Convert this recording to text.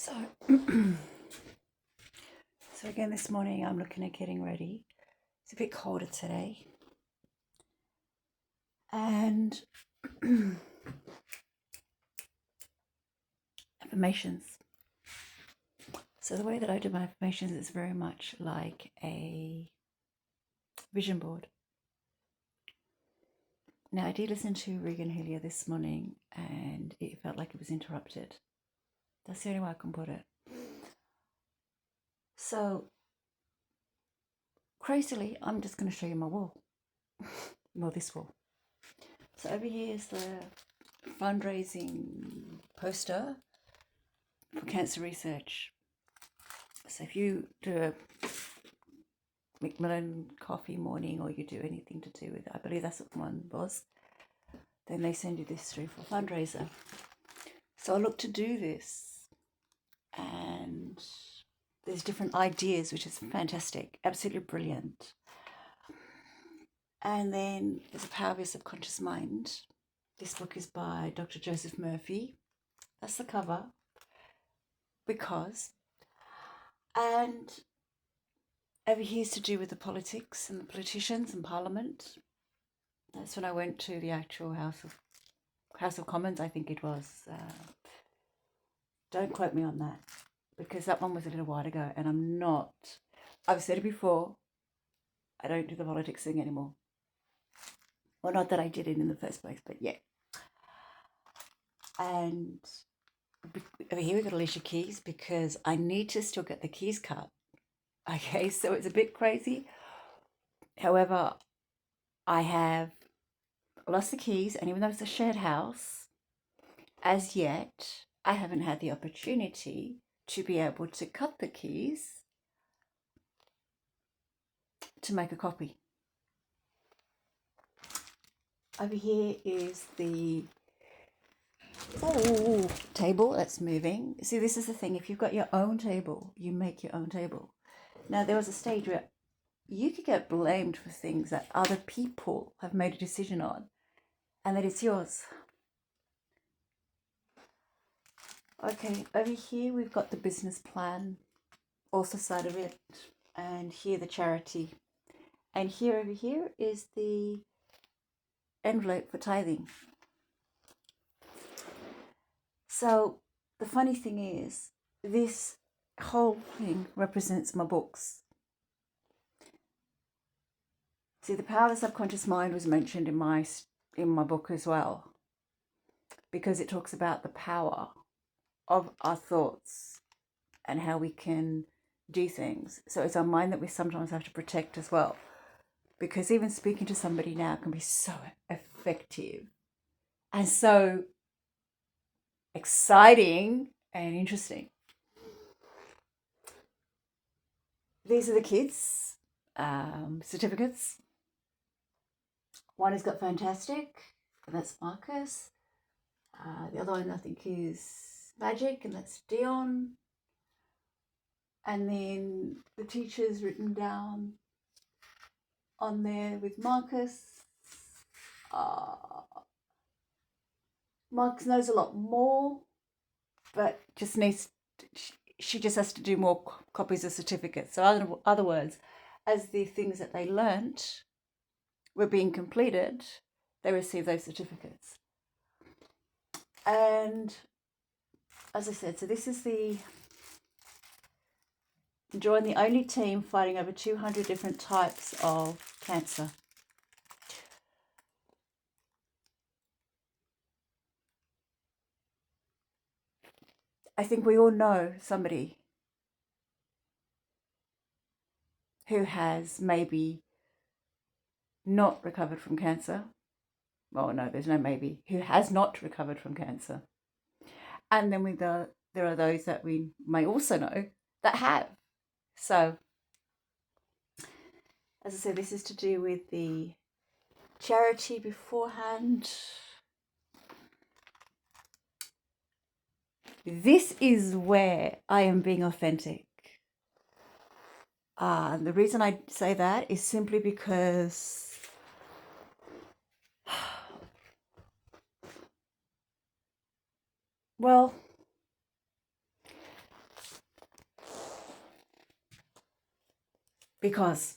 So, so again this morning I'm looking at getting ready. It's a bit colder today. And affirmations. So the way that I do my affirmations is very much like a vision board. Now I did listen to Regan Hillier this morning and it felt like it was interrupted. That's the only way I can put it. So crazily, I'm just going to show you my wall. Well, this wall. So over here is the fundraising poster for cancer research. So if you do a Macmillan coffee morning or you do anything to do with it, I believe that's what one was, then they send you this through for fundraiser. So I look to do this and there's different ideas, which is fantastic, absolutely brilliant. And then there's A Power of Your Subconscious Mind. This book is by Dr. Joseph Murphy. That's the cover. And over here is to do with the politics and the politicians and Parliament. That's when I went to the actual House of Commons, I think it was. Don't quote me on that, because that one was a little while ago, and I've said it before, I don't do the politics thing anymore. Well, not that I did it in the first place, but yeah. And over here we got Alicia Keys, because I need to still get the keys cut. Okay, so it's a bit crazy. However, I have lost the keys, and even though it's a shared house, as yet, I haven't had the opportunity to be able to cut the keys to make a copy. Over here is the table that's moving. See, this is the thing. If you've got your own table, you make your own table. Now, there was a stage where you could get blamed for things that other people have made a decision on, and that it's yours. Okay, over here we've got the business plan, also side of it, and here the charity. And here over here is the envelope for tithing. So the funny thing is, this whole thing represents my books. See, The Power of the Subconscious Mind was mentioned in my book as well, because it talks about the power of our thoughts and how we can do things. So it's our mind that we sometimes have to protect as well, because even speaking to somebody now can be so effective and so exciting and interesting. These are the kids' certificates. One has got fantastic, and that's Marcus. The other one I think is magic, and that's Dion. And then the teacher's written down on there with Marcus. Marcus knows a lot more, but she just has to do more copies of certificates. So in other words, as the things that they learnt were being completed, they received those certificates. And as I said, so this is the join the only team fighting over 200 different types of cancer. I think we all know somebody who has maybe not recovered from cancer. Well, no, there's no maybe. Who has not recovered from cancer. And then there are those that we may also know that have. So, as I said, this is to do with the charity beforehand. This is where I am being authentic. The reason I say that is simply because well, because